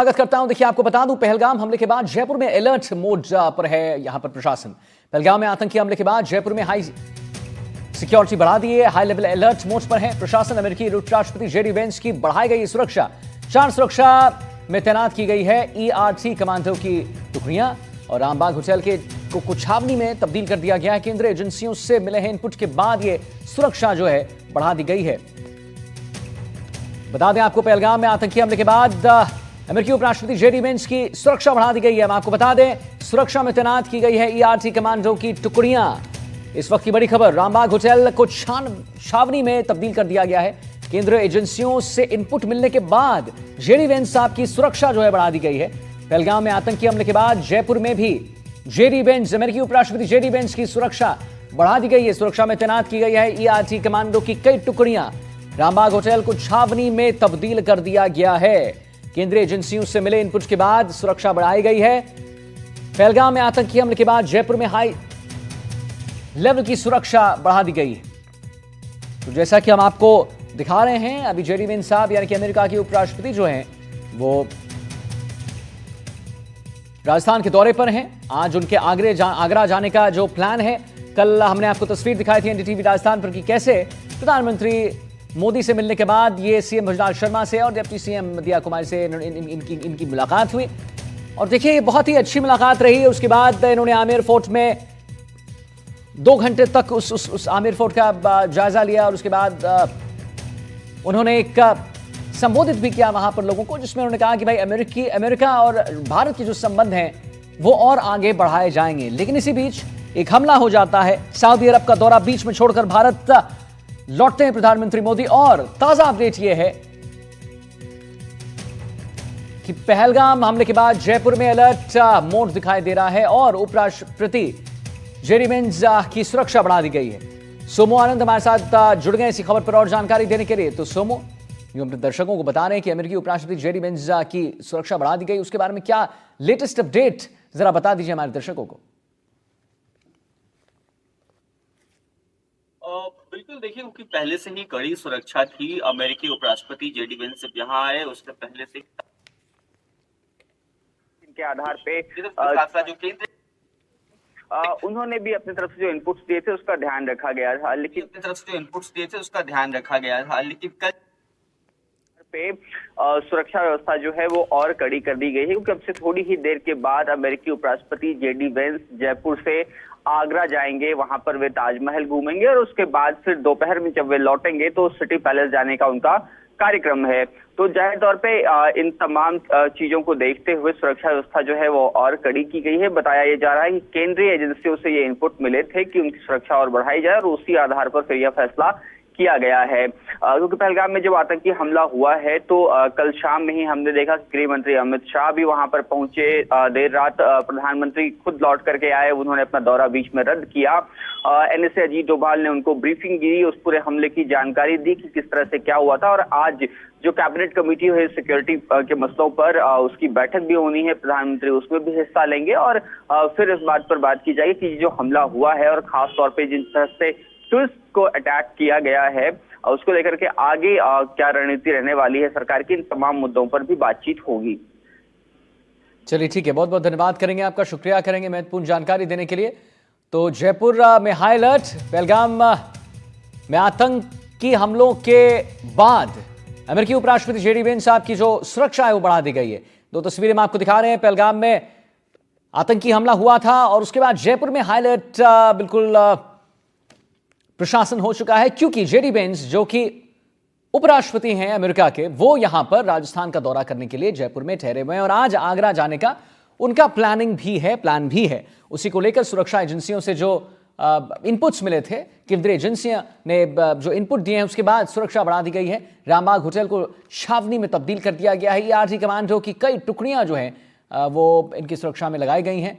स्वागत करता हूं। देखिए, आपको बता दूं, पहलगाम हमले के बाद जयपुर में अलर्ट मोड पर है यहां पर प्रशासन। पहलगाम में आतंकी हमले के बाद जयपुर में हाई सिक्योरिटी बढ़ा दी है, हाई लेवल अलर्ट मोड पर है प्रशासन। अमेरिकी राष्ट्रपति जेडी वेंस की बढ़ाई गई सुरक्षा, 4 सुरक्षा में तैनात की गई है ERT कमांडो की टुकड़ियां और रामबाग होटल के को छावनी में तब्दील कर दिया गया है। केंद्रीय एजेंसियों से मिले हैं इनपुट के बाद ये सुरक्षा जो है बढ़ा दी गई है। बता दें आपको, पहलगाम में आतंकी हमले के बाद अमेरिकी उपराष्ट्रपति जेडी वेंस की सुरक्षा बढ़ा दी गई है। हम आपको बता दें, सुरक्षा में तैनात की गई है ERT कमांडो की टुकड़ियां। इस वक्त की बड़ी खबर, रामबाग होटल को छावनी में तब्दील कर दिया गया है। केंद्रीय एजेंसियों से इनपुट मिलने के बाद जेडी वेंस साहब की सुरक्षा जो है बढ़ा दी गई है। पहलगाम में आतंकी हमले के बाद जयपुर में भी जेडी वेंस, अमेरिकी उपराष्ट्रपति जेडी वेंस की सुरक्षा बढ़ा दी गई है। सुरक्षा में तैनात की गई है ERT कमांडो की कई टुकड़ियां। रामबाग होटल को छावनी में तब्दील कर दिया गया है। केंद्रीय एजेंसियों से मिले इनपुट के बाद सुरक्षा बढ़ाई गई है। पहलगाम में आतंकी हमले के बाद जयपुर में हाई लेवल की सुरक्षा बढ़ा दी गई है। तो जैसा कि हम आपको दिखा रहे हैं, अभी जेडी वेंस साहब यानी कि अमेरिका के उपराष्ट्रपति जो हैं वो राजस्थान के दौरे पर हैं। आज उनके आगरा जाने का जो प्लान है, कल हमने आपको तस्वीर दिखाई थी NDTV राजस्थान पर कि कैसे प्रधानमंत्री मोदी से मिलने के बाद ये CM भुजबल शर्मा से और डिप्टी CM दिया कुमारी से इनकी मुलाकात हुई। और देखिए, ये बहुत ही अच्छी मुलाकात रही। उसके बाद इन्होंने आमेर फोर्ट में 2 घंटे तक उस आमेर फोर्ट का जायजा लिया और उसके बाद उन्होंने एक संबोधित भी किया वहां पर लोगों को, जिसमें उन्होंने कहा कि भाई अमेरिका और भारत के जो संबंध हैं वो और आगे बढ़ाए जाएंगे। लेकिन इसी बीच एक हमला हो जाता है। सऊदी अरब का दौरा बीच में छोड़कर भारत लौटते हैं प्रधानमंत्री मोदी। और ताजा अपडेट यह है कि पहलगाम हमले के बाद जयपुर में अलर्ट मोड दिखाई दे रहा है और उपराष्ट्रपति जेडी वेंस की सुरक्षा बढ़ा दी गई है। सोमो आनंद हमारे साथ जुड़ गए इसी खबर पर और जानकारी देने के लिए। तो सोमो, यूं अपने दर्शकों को बता रहे हैं कि अमेरिकी उपराष्ट्रपति जेडी वेंस की सुरक्षा बढ़ा दी गई, उसके बारे में क्या लेटेस्ट अपडेट जरा बता दीजिए हमारे दर्शकों को। बिल्कुल, देखिए, उनकी पहले से ही कड़ी सुरक्षा थी। अमेरिकी उपराष्ट्रपति जेडी वेंस जब यहाँ आए, उससे पहले से इनके आधार पे जो केंद्र उन्होंने भी अपनी तरफ से जो इनपुट्स दिए थे उसका ध्यान रखा गया था। लेकिन अपनी तरफ से जो इनपुट्स दिए थे उसका ध्यान रखा गया था, लेकिन कल पे सुरक्षा व्यवस्था जो है वो और कड़ी कर दी गई है, क्योंकि अब से थोड़ी ही देर के बाद अमेरिकी उपराष्ट्रपति जेडी वेंस जयपुर से आगरा जाएंगे। वहां पर वे ताजमहल घूमेंगे और उसके बाद फिर दोपहर में जब वे लौटेंगे तो सिटी पैलेस जाने का उनका कार्यक्रम है। तो जाहिर तौर पे इन तमाम चीजों को देखते हुए सुरक्षा व्यवस्था जो है वो और कड़ी की गई है। बताया ये जा रहा है कि केंद्रीय एजेंसियों से ये इनपुट मिले थे कि उनकी सुरक्षा और बढ़ाई जाए और उसी आधार पर फिर यह फैसला किया गया है। क्योंकि पहलगाम में जब आतंकी हमला हुआ है तो कल शाम में ही हमने देखा कि गृह मंत्री अमित शाह भी वहां पर पहुंचे। देर रात प्रधानमंत्री खुद लौट करके आए, उन्होंने अपना दौरा बीच में रद्द किया। NSA अजीत डोभाल ने उनको ब्रीफिंग दी, उस पूरे हमले की जानकारी दी कि किस तरह से क्या हुआ था। और आज जो कैबिनेट कमेटी है सिक्योरिटी के मसलों पर, उसकी बैठक भी होनी है, प्रधानमंत्री उसमें भी हिस्सा लेंगे और फिर इस बात पर बात की जाएगी कि जो हमला हुआ है और खास तौर पर जिस तरह से टूरिस्ट को अटैक किया गया है उसको लेकर के आगे क्या रणनीति रहने वाली है सरकार की, इन तमाम मुद्दों पर भी बातचीत होगी। चलिए, ठीक है, बहुत बहुत धन्यवाद करेंगे आपका, शुक्रिया करेंगे महत्वपूर्ण जानकारी देने के लिए। तो जयपुर में हाई अलर्ट, पहलगाम में आतंकी हमलों के बाद अमेरिकी उपराष्ट्रपति जेडी वेंस साहब की जो सुरक्षा है वो बढ़ा दी गई है। 2 तस्वीरें हम आपको दिखा रहे हैं। पहलगाम में आतंकी हमला हुआ था और उसके बाद जयपुर में हाई अलर्ट बिल्कुल प्रशासन हो चुका है, क्योंकि जेडी वेंस जो कि उपराष्ट्रपति हैं अमेरिका के, वो यहां पर राजस्थान का दौरा करने के लिए जयपुर में ठहरे हुए हैं और आज आगरा जाने का उनका प्लान भी है। उसी को लेकर सुरक्षा एजेंसियों से जो इनपुट्स मिले थे, केंद्रीय एजेंसियां ने जो इनपुट दिए हैं, उसके बाद सुरक्षा बढ़ा दी गई है। रामबाग होटल को छावनी में तब्दील कर दिया गया है। ERT कमांडो की कई टुकड़ियां जो हैं वो इनकी सुरक्षा में लगाई गई हैं।